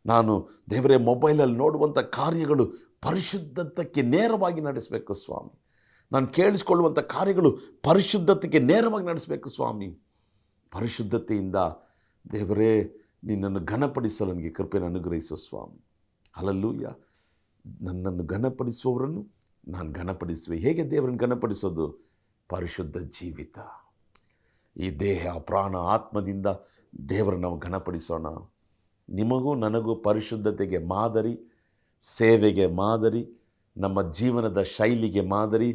ನಾನು ದೇವರೇ ಮೊಬೈಲಲ್ಲಿ ನೋಡುವಂಥ ಕಾರ್ಯಗಳು ಪರಿಶುದ್ಧತೆಗೆ ನೇರವಾಗಿ ನಡೆಸಬೇಕು ಸ್ವಾಮಿ. ನಾನು ಕೇಳಿಸ್ಕೊಳ್ಳುವಂಥ ಕಾರ್ಯಗಳು ಪರಿಶುದ್ಧತೆಗೆ ನೇರವಾಗಿ ನಡೆಸಬೇಕು ಸ್ವಾಮಿ. ಪರಿಶುದ್ಧತೆಯಿಂದ ದೇವರೇ ನಿನ್ನನ್ನು ಘನಪಡಿಸಲು ನನಗೆ ಕೃಪೆಯನ್ನು ಅನುಗ್ರಹಿಸು ಸ್ವಾಮಿ. ಹಲ್ಲೆಲೂಯ. ನನ್ನನ್ನು ಘನಪಡಿಸುವವರನ್ನು ನಾನು ಘನಪಡಿಸುವೆ. ಹೇಗೆ ದೇವರನ್ನು ಘನಪಡಿಸೋದು? ಪರಿಶುದ್ಧ ಜೀವಿತ. ಈ ದೇಹ ಪ್ರಾಣ ಆತ್ಮದಿಂದ ದೇವರನ್ನು ನಾವು ಘನಪಡಿಸೋಣ. ನಿಮಗೂ ನನಗೂ ಪರಿಶುದ್ಧತೆಗೆ ಮಾದರಿ, ಸೇವೆಗೆ ಮಾದರಿ, ನಮ್ಮ ಜೀವನದ ಶೈಲಿಗೆ ಮಾದರಿ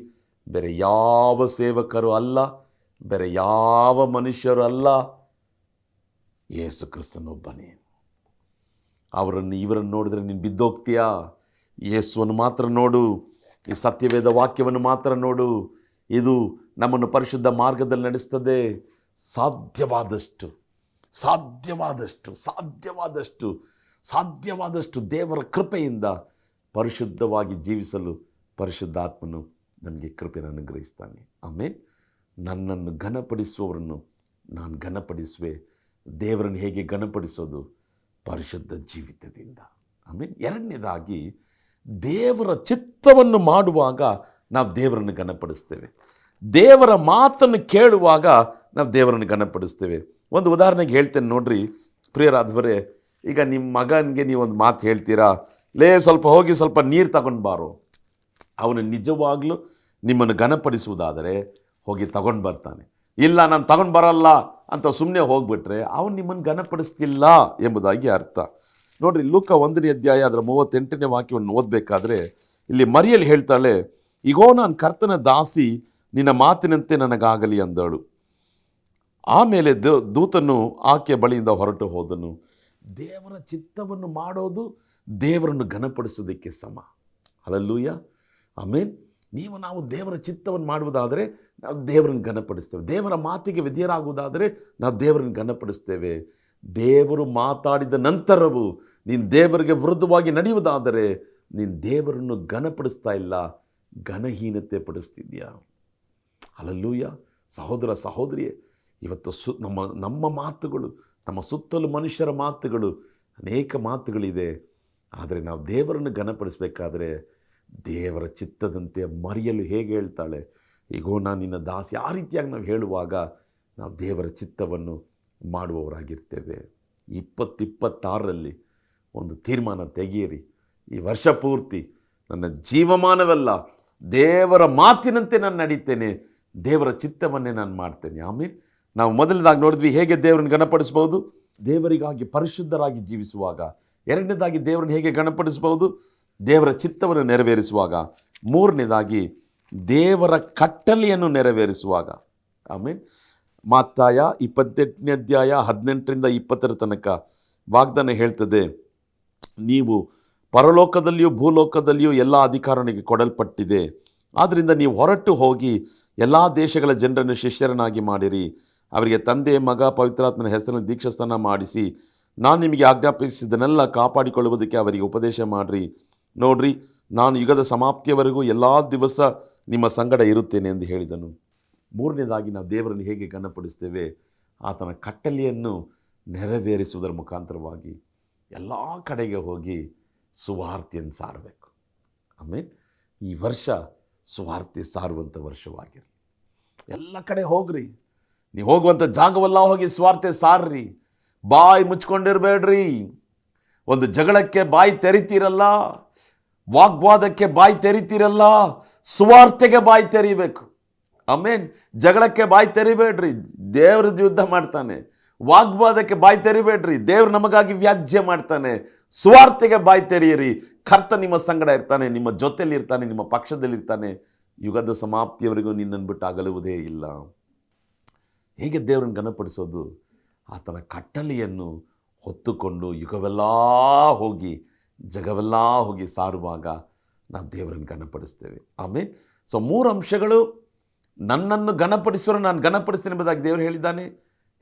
ಬೇರೆ ಯಾವ ಸೇವಕರು ಅಲ್ಲ, ಬೇರೆ ಯಾವ ಮನುಷ್ಯರು ಅಲ್ಲ, ಯೇಸು ಕ್ರಿಸ್ತನೊಬ್ಬನೇ. ಇವರನ್ನು ನೋಡಿದ್ರೆ ನೀನು ಬಿದ್ದೋಗ್ತೀಯಾ? ಯೇಸುವನ್ನು ಮಾತ್ರ ನೋಡು. ಈ ಸತ್ಯವೇದ ವಾಕ್ಯವನ್ನು ಮಾತ್ರ ನೋಡು. ಇದು ನಮ್ಮನ್ನು ಪರಿಶುದ್ಧ ಮಾರ್ಗದಲ್ಲಿ ನಡೆಸ್ತದೆ. ಸಾಧ್ಯವಾದಷ್ಟು ಸಾಧ್ಯವಾದಷ್ಟು ಸಾಧ್ಯವಾದಷ್ಟು ಸಾಧ್ಯವಾದಷ್ಟು ದೇವರ ಕೃಪೆಯಿಂದ ಪರಿಶುದ್ಧವಾಗಿ ಜೀವಿಸಲು ಪರಿಶುದ್ಧಾತ್ಮನು ನನಗೆ ಕೃಪೆಯನ್ನು ಅನುಗ್ರಹಿಸ್ತಾನೆ. ಆಮೇಲೆ ನನ್ನನ್ನು ಘನಪಡಿಸುವವರನ್ನು ನಾನು ಘನಪಡಿಸುವೆ. ದೇವರನ್ನು ಹೇಗೆ ಘನಪಡಿಸೋದು? ಪರಿಶುದ್ಧ ಜೀವಿತದಿಂದ. ಆಮೇಲೆ ಎರಡನೇದಾಗಿ, ದೇವರ ಚಿತ್ತವನ್ನು ಮಾಡುವಾಗ ನಾವು ದೇವರನ್ನು ಘನಪಡಿಸ್ತೇವೆ. ದೇವರ ಮಾತನ್ನು ಕೇಳುವಾಗ ನಾವು ದೇವರನ್ನು ಘನಪಡಿಸ್ತೇವೆ. ಒಂದು ಉದಾಹರಣೆಗೆ ಹೇಳ್ತೇನೆ ನೋಡ್ರಿ ಪ್ರಿಯರಾದವರೇ. ಈಗ ನಿಮ್ಮ ಮಗನಿಗೆ ನೀವೊಂದು ಮಾತು ಹೇಳ್ತೀರಾ, ಸ್ವಲ್ಪ ಹೋಗಿ ಸ್ವಲ್ಪ ನೀರು ತಗೊಂಡು ಬಾರೋ. ಅವನು ನಿಜವಾಗ್ಲೂ ನಿಮ್ಮನ್ನು ಘನಪಡಿಸುವುದಾದರೆ ಹೋಗಿ ತಗೊಂಡು ಬರ್ತಾನೆ. ಇಲ್ಲ ನಾನು ತಗೊಂಡು ಬರಲ್ಲ ಅಂತ ಸುಮ್ಮನೆ ಹೋಗ್ಬಿಟ್ರೆ ಅವನು ನಿಮ್ಮನ್ನು ಘನಪಡಿಸ್ತಿಲ್ಲ ಎಂಬುದಾಗಿ ಅರ್ಥ. ನೋಡ್ರಿ, ಲೂಕ 1ನೇ ಅಧ್ಯಾಯ ಅದರ 38ನೇ ವಾಕ್ಯವನ್ನು ಓದಬೇಕಾದ್ರೆ ಇಲ್ಲಿ ಮರಿಯಲ್ ಹೇಳ್ತಾಳೆ, ಇಗೋ ನಾನು ಕರ್ತನ ದಾಸಿ, ನಿನ್ನ ಮಾತಿನಂತೆ ನನಗಾಗಲಿ ಅಂದಳು. ಆಮೇಲೆ ದೂತನು ಆಕೆಯ ಬಳಿಯಿಂದ ಹೊರಟು ಹೋದನು. ದೇವರ ಚಿತ್ತವನ್ನು ಮಾಡೋದು ದೇವರನ್ನು ಘನಪಡಿಸೋದಕ್ಕೆ ಸಮ. ಹಲ್ಲೆಲೂಯ. ಆಮೇನ್. ನಾವು ದೇವರ ಚಿತ್ತವನ್ನು ಮಾಡುವುದಾದರೆ ನಾವು ದೇವರನ್ನು ಘನಪಡಿಸ್ತೇವೆ. ದೇವರ ಮಾತಿಗೆ ವಿಧೇಯರಾಗುವುದಾದರೆ ನಾವು ದೇವರನ್ನು ಘನಪಡಿಸ್ತೇವೆ. ದೇವರು ಮಾತಾಡಿದ ನಂತರವೂ ನೀನು ದೇವರಿಗೆ ವಿರುದ್ಧವಾಗಿ ನಡೆಯುವುದಾದರೆ ನೀನು ದೇವರನ್ನು ಘನಪಡಿಸ್ತಾ ಇಲ್ಲ, ಘನಹೀನತೆ ಪಡಿಸ್ತಿದ್ಯಾ. ಹಲ್ಲೆಲೂಯ. ಸಹೋದರ ಸಹೋದರಿಯೇ, ಇವತ್ತು ನಮ್ಮ ಮಾತುಗಳು, ನಮ್ಮ ಸುತ್ತಲೂ ಮನುಷ್ಯರ ಮಾತುಗಳು, ಅನೇಕ ಮಾತುಗಳಿದೆ. ಆದರೆ ನಾವು ದೇವರನ್ನು ಘನಪಡಿಸಬೇಕಾದ್ರೆ ದೇವರ ಚಿತ್ತದಂತೆ ಮರಿಯಲು ಹೇಗೆ ಹೇಳ್ತಾಳೆ, ಈಗೋ ನಾನು ನಿನ್ನ ದಾಸಿ, ಆ ರೀತಿಯಾಗಿ ನಾವು ಹೇಳುವಾಗ ನಾವು ದೇವರ ಚಿತ್ತವನ್ನು ಮಾಡುವವರಾಗಿರ್ತೇವೆ. 2026ರಲ್ಲಿ ಒಂದು ತೀರ್ಮಾನ ತೆಗೆಯಿರಿ. ಈ ವರ್ಷ ಪೂರ್ತಿ ನನ್ನ ಜೀವಮಾನವೆಲ್ಲ ದೇವರ ಮಾತಿನಂತೆ ನಾನು ನಡೀತೇನೆ, ದೇವರ ಚಿತ್ತವನ್ನೇ ನಾನು ಮಾಡ್ತೇನೆ. ಆಮೇಲೆ ನಾವು ಮೊದಲನೇದಾಗಿ ನೋಡಿದ್ವಿ ಹೇಗೆ ದೇವರನ್ನು ಘನಪಡಿಸ್ಬೋದು, ದೇವರಿಗಾಗಿ ಪರಿಶುದ್ಧರಾಗಿ ಜೀವಿಸುವಾಗ. ಎರಡನೇದಾಗಿ ದೇವರನ್ನು ಹೇಗೆ ಘನಪಡಿಸ್ಬೋದು, ದೇವರ ಚಿತ್ತವನ್ನು ನೆರವೇರಿಸುವಾಗ. ಮೂರನೇದಾಗಿ ದೇವರ ಕಟ್ಟಳೆಯನ್ನು ನೆರವೇರಿಸುವಾಗ. ಆಮೇಲೆ ಮತ್ತಾಯ 28ನೇ ಅಧ್ಯಾಯ 18ರಿಂದ 20 ತನಕ ವಾಗ್ದಾನ ಹೇಳ್ತದೆ, ನೀವು ಪರಲೋಕದಲ್ಲಿಯೂ ಭೂಲೋಕದಲ್ಲಿಯೂ ಎಲ್ಲ ಅಧಿಕಾರ ನನಗೆ ಕೊಡಲ್ಪಟ್ಟಿದೆ. ಆದ್ದರಿಂದ ನೀವು ಹೊರಟು ಹೋಗಿ ಎಲ್ಲ ದೇಶಗಳ ಜನರನ್ನು ಶಿಷ್ಯರನ್ನಾಗಿ ಮಾಡಿರಿ. ಅವರಿಗೆ ತಂದೆ, ಮಗ, ಪವಿತ್ರಾತ್ಮನ ಹೆಸರಿನಲ್ಲಿ ದೀಕ್ಷಾಸ್ನಾನ ಮಾಡಿಸಿ ನಾನು ನಿಮಗೆ ಆಜ್ಞಾಪಿಸಿದ್ದನ್ನೆಲ್ಲ ಕಾಪಾಡಿಕೊಳ್ಳುವುದಕ್ಕೆ ಅವರಿಗೆ ಉಪದೇಶ ಮಾಡಿರಿ. ನೋಡ್ರಿ, ನಾನು ಯುಗದ ಸಮಾಪ್ತಿಯವರೆಗೂ ಎಲ್ಲ ದಿವಸ ನಿಮ್ಮ ಸಂಗಡ ಇರುತ್ತೇನೆ ಎಂದು ಹೇಳಿದನು. ಮೂರನೇದಾಗಿ ನಾವು ದೇವರನ್ನು ಹೇಗೆ ಘನಪಡಿಸ್ತೇವೆ, ಆತನ ಕಟ್ಟಳೆಯನ್ನು ನೆರವೇರಿಸುವುದರ ಮುಖಾಂತರವಾಗಿ ಎಲ್ಲ ಕಡೆಗೆ ಹೋಗಿ ಸುವಾರ್ತೆಯನ್ನು ಸಾರಬೇಕು. ಆಮೇಲೆ ಈ ವರ್ಷ ಸುವಾರ್ತೆ ಸಾರುವಂಥ ವರ್ಷವಾಗಿರಲಿ. ಎಲ್ಲ ಕಡೆ ಹೋಗ್ರಿ, ನೀವು ಹೋಗುವಂಥ ಜಾಗವೆಲ್ಲ ಹೋಗಿ ಸುವಾರ್ತೆ ಸಾರ್ರಿ. ಬಾಯಿ ಮುಚ್ಕೊಂಡಿರಬೇಡ್ರಿ. ಒಂದು ಜಗಳಕ್ಕೆ ಬಾಯಿ ತೆರಿತೀರಲ್ಲ, ವಾಗ್ವಾದಕ್ಕೆ ಬಾಯಿ ತೆರಿತೀರಲ್ಲ, ಸುವಾರ್ತೆಗೆ ಬಾಯಿ ತೆರಿಬೇಕು. ಆಮೇನ್. ಜಗಳಕ್ಕೆ ಬಾಯಿ ತೆರಿಬೇಡ್ರಿ, ದೇವ್ರ ಯುದ್ಧ ಮಾಡ್ತಾನೆ. ವಾಗ್ವಾದಕ್ಕೆ ಬಾಯಿ ತೆರಿಬೇಡ್ರಿ, ದೇವ್ರು ನಮಗಾಗಿ ವ್ಯಾಜ್ಯ ಮಾಡ್ತಾನೆ. ಸುವಾರ್ತೆಗೆ ಬಾಯಿ ತೆರೆಯಿರಿ. ಕರ್ತ ನಿಮ್ಮ ಸಂಗಡ ಇರ್ತಾನೆ, ನಿಮ್ಮ ಜೊತೆಯಲ್ಲಿ ಇರ್ತಾನೆ, ನಿಮ್ಮ ಪಕ್ಷದಲ್ಲಿ ಇರ್ತಾನೆ. ಯುಗದ ಸಮಾಪ್ತಿಯವರೆಗೂ ನಿನ್ನನ್ನು ಬಿಟ್ಟು ಅಗಲುವುದೇ ಇಲ್ಲ. ಹೇಗೆ ದೇವರನ್ನು ಘನಪಡಿಸೋದು, ಆತನ ಕಟ್ಟಳೆಯನ್ನು ಹೊತ್ತುಕೊಂಡು ಯುಗವೆಲ್ಲ ಹೋಗಿ ಜಗವೆಲ್ಲ ಹೋಗಿ ಸಾರುವಾಗ ನಾವು ದೇವರನ್ನು ಘನಪಡಿಸ್ತೇವೆ. ಆಮೇಲೆ ಸೊ 3 ಅಂಶಗಳು. ನನ್ನನ್ನು ಘನಪಡಿಸುವರು ನಾನು ಘನಪಡಿಸ್ತೇನೆ ಎಂಬುದಾಗಿ ದೇವರು ಹೇಳಿದ್ದಾನೆ.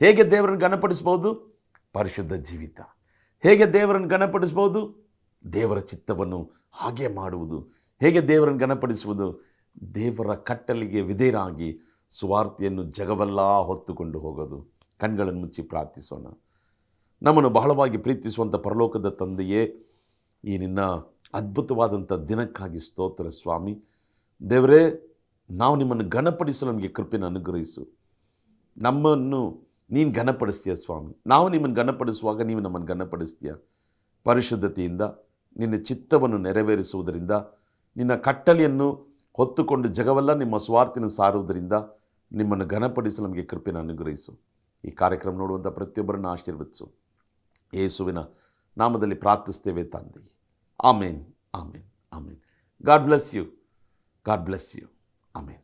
ಹೇಗೆ ದೇವರನ್ನು ಘನಪಡಿಸ್ಬೋದು? ಪರಿಶುದ್ಧ ಜೀವಿತ. ಹೇಗೆ ದೇವರನ್ನು ಘನಪಡಿಸ್ಬೋದು? ದೇವರ ಚಿತ್ತವನ್ನು ಹಾಗೆ ಮಾಡುವುದು. ಹೇಗೆ ದೇವರನ್ನು ಘನಪಡಿಸುವುದು? ದೇವರ ಕಟ್ಟಲಿಗೆ ವಿಧೇಯರಾಗಿ ಸುವಾರ್ತೆಯನ್ನು ಜಗವೆಲ್ಲ ಹೊತ್ತುಕೊಂಡು ಹೋಗೋದು. ಕಣ್ಗಳನ್ನು ಮುಚ್ಚಿ ಪ್ರಾರ್ಥಿಸೋಣ. ನಮ್ಮನ್ನು ಬಹಳವಾಗಿ ಪ್ರೀತಿಸುವಂಥ ಪರಲೋಕದ ತಂದೆಯೇ, ಈ ನಿನ್ನ ಅದ್ಭುತವಾದಂಥ ದಿನಕ್ಕಾಗಿ ಸ್ತೋತ್ರ ಸ್ವಾಮಿ. ದೇವರೇ, ನಾವು ನಿಮ್ಮನ್ನು ಘನಪಡಿಸಲು ನಮಗೆ ಕೃಪೆಯನ್ನು ಅನುಗ್ರಹಿಸು. ನಮ್ಮನ್ನು ನೀನು ಘನಪಡಿಸ್ತೀಯ ಸ್ವಾಮಿ. ನಾವು ನಿಮ್ಮನ್ನು ಘನಪಡಿಸುವಾಗ ನೀವು ನಮ್ಮನ್ನು ಘನಪಡಿಸ್ತೀಯ. ಪರಿಶುದ್ಧತೆಯಿಂದ ನಿನ್ನ ಚಿತ್ತವನ್ನು ನೆರವೇರಿಸುವುದರಿಂದ, ನಿನ್ನ ಕಟ್ಟಲೆಯನ್ನು ಹೊತ್ತುಕೊಂಡು ಜಗವೆಲ್ಲ ನಿಮ್ಮ ಸ್ವಾರ್ಥನ ಸಾರುವುದರಿಂದ ನಿಮ್ಮನ್ನು ಘನಪಡಿಸಲು ನಮಗೆ ಕೃಪೆಯನ್ನು ಅನುಗ್ರಹಿಸು. ಈ ಕಾರ್ಯಕ್ರಮ ನೋಡುವಂಥ ಪ್ರತಿಯೊಬ್ಬರನ್ನು ಆಶೀರ್ವದಿಸು. ಯೇಸುವಿನ ನಾಮದಲ್ಲಿ ಪ್ರಾರ್ಥಿಸ್ತೇವೆ ತಂದೆ. Amen, amen, amen. God bless you. God bless you. Amen.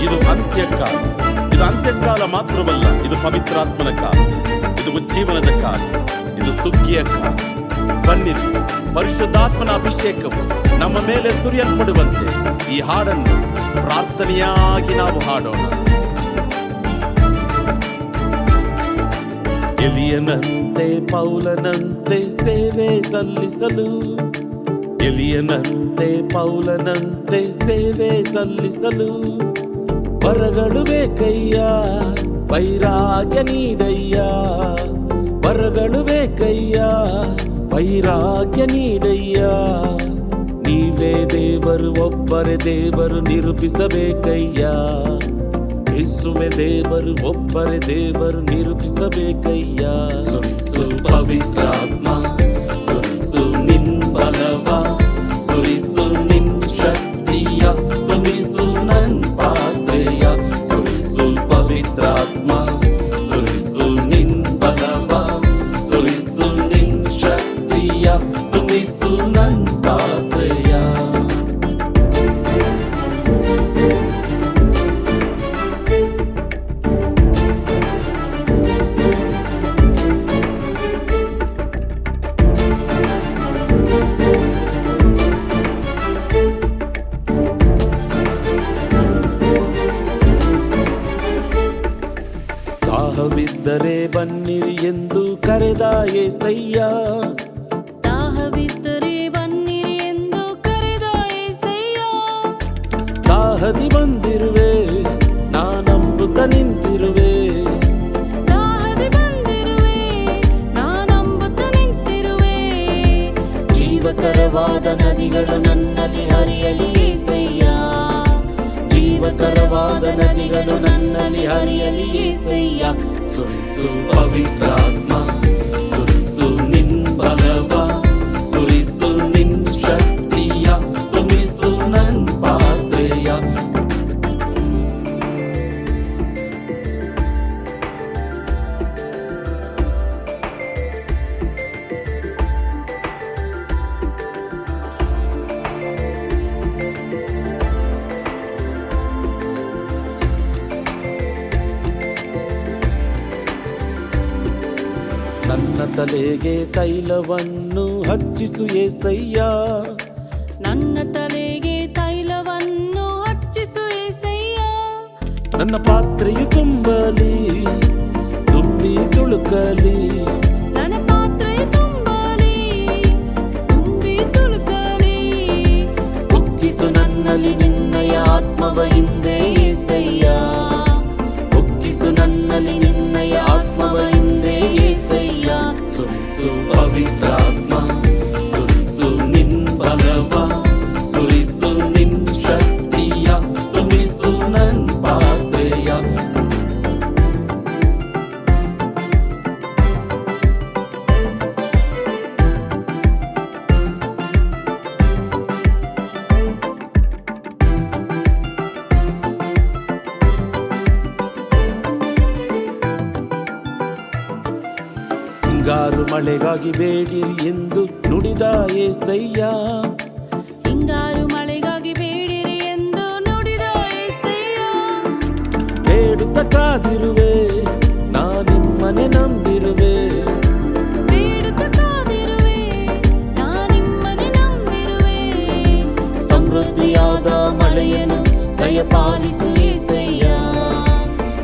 ಇದು ಅಂತ್ಯಕಾಲ. ಇದು ಅಂತ್ಯಕಾಲ ಮಾತ್ರವಲ್ಲ, ಇದು ಪವಿತ್ರಾತ್ಮನ ಕಾಲ, ಇದು ಉಜ್ಜೀವನದ ಕಾಲ, ಇದು ಸುಗ್ಗಿಯ ಕಾಲ. ಬನ್ನಿರಿ, ಪರಿಶುದ್ಧಾತ್ಮನ ಅಭಿಷೇಕವು ನಮ್ಮ ಮೇಲೆ ಸುರಿಯಲ್ಪಡುವಂತೆ ಈ ಹಾಡನ್ನು ಪ್ರಾರ್ಥನೆಯಾಗಿ ನಾವು ಹಾಡೋಣ. ಎಲಿಯನಂತೆ ಪೌಲನಂತೆ ಸೇವೆ ಸಲ್ಲಿಸಲು, ಎಲಿಯನಂತೆ ಪೌಲನಂತೆ ಸೇವೆ ಸಲ್ಲಿಸಲು ವರಗಳು ಬೇಕಯ್ಯ, ವೈರಾಗ್ಯ ನೀಡಯ್ಯ. ವರಗಳು ಬೇಕಯ್ಯ, ವೈರಾಗ್ಯ ನೀಡಯ್ಯ. ನೀವೇ ದೇವರು, ಒಬ್ಬರೇ ದೇವರು ನಿರೂಪಿಸಬೇಕಯ್ಯ. ಯೇಸುವೇ ದೇವರು, ಒಬ್ಬರೇ ದೇವರು ನಿರೂಪಿಸಬೇಕಯ್ಯ. ಸುರಿಸು ಪವಿತ್ರಾತ್ಮ, ಸುರಿಸು ನಿನ್ ಬಲವ, ಸುರಿಸು ನಿನ್ ಶಕ್ತಿಯ, ತುಂಬಿಸು ನನ್ ಪಾತ್ರೆಯ. ಸುರಿಸು ಪವಿತ್ರಾತ್ಮ, ಸುರಿಸು ನಿನ್ ಬಲವ, ಸುರಿಸು ನಿನ್ ಶಕ್ತಿಯ, ತುಂಬಿಸು ನನ್ ಪಾತ್ರೆಯ. ದಾಹವಿದ್ದರೆ ಬನ್ನಿರಿ ಎಂದು ಕರೆದ యేసయ్ಯ. ದಾಹವಿದ್ದರೆ ಬನ್ನಿರಿ ಎಂದು ಕರೆದ యేసయ్ಯ. ದಾಹದಿ ಬಂದಿರುವೆ, ನಾನಂಬುತ್ತ ನಿಂತಿರುವೆ. ದಾಹದಿ ಬಂದಿರುವೆ, ನಾನಂಬುತ್ತ ನಿಂತಿರುವೆ. ಜೀವಕರವಾದ ನದಿಗಳು ನನ್ನಲ್ಲಿ ಹರಿಯಲಿ యేసయ్ಯ. ಜೀವಕರವಾದ ನದಿಗಳು ನನ್ನಲ್ಲಿ ಹರಿಯಲಿ యేసయ్ಯ. ಸುರಿಸು ಪವಿತ್ರಾತ್ಮ, ಸುರಿಸು ನಿನ್ ಬಲವ, ಸುರಿಸು ನಿನ್ ಶಕ್ತಿಯ, ತುಂಬಿಸು ನನ್ ಪಾತ್ರೆಯ. ನನ್ನ ತಲೆಗೆ ತೈಲವನ್ನು ಹಚ್ಚಿಸು యేసయ్ಯ. ನನ್ನ ತಲೆಗೆ ತೈಲವನ್ನು ಹಚ್ಚಿಸು యేసయ్ಯ. ನನ್ನ ಪಾತ್ರೆಯು ತುಂಬಲಿ, ತುಂಬಿ ತುಳುಕಲಿ. ನನ್ನ ಪಾತ್ರೆಯು ತುಂಬಲಿ, ತುಂಬಿ ತುಳುಕಲಿ. ಉಕ್ಕಿಸು ನನ್ನಲ್ಲಿ ನಿನ್ನಯ ಆತ್ಮವ ಹಿಂದೆ యేసయ్ಯ. ಉಕ್ಕಿಸು ನನ್ನಲ್ಲಿ ನಿನ್ನಯ ಆತ್ಮವ ಹಿಂದೆ యేసయ్ಯ. ಸುರಿಸು ಪವಿತ್ರಾತ್ಮ, ಸುರಿಸು ನಿನ್ ಬಲವ, ಸುರಿಸು ನಿನ್ ಶಕ್ತಿಯ, ತುಂಬಿಸು ನನ್ ಪಾತ್ರೆಯ. ಮಳೆಗಾಗಿ ಬೇಡಿರಿ ಎಂದು ನುಡಿದ ಏಸಯ್ಯ. ಹಿಂಗಾರು ಮಳೆಗಾಗಿ ಬೇಡಿರಿ ಎಂದು ನುಡಿದ యేసయ్య. ಬೇಡುತ್ತ ಕಾದಿರುವೆ ನಾ ನಿಮ್ಮನೆ ನಂಬಿರುವೆ. ಬೇಡುತ್ತ ಕಾದಿರುವೆ ನಾ ನಿಮ್ಮನೆ ನಂಬಿರುವೆ. ಸಮೃದ್ಧಿಯಾದ ಮಳೆಯನ್ನು ದಯಪಾಲಿಸು యేసయ్య.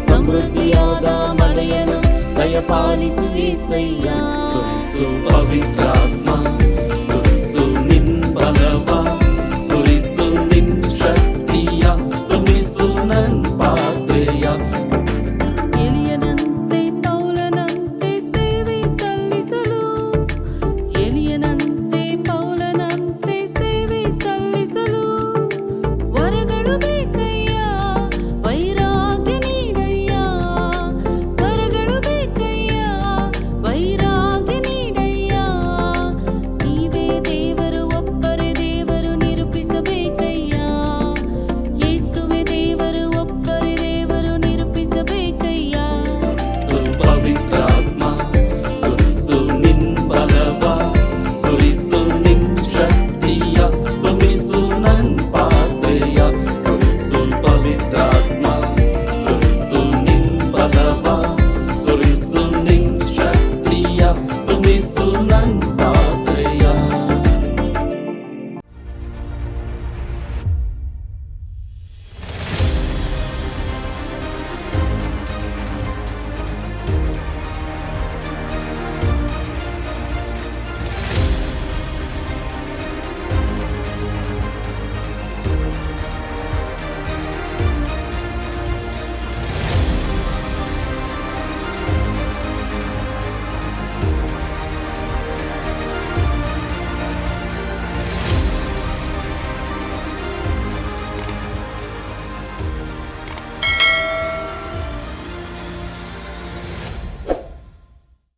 ಸಮೃದ್ಧಿಯಾದ ಮಳೆಯನ್ನು ದಯಪಾಲಿಸು యేసయ్య. ಪವಿತ್ರಾತ್ಮ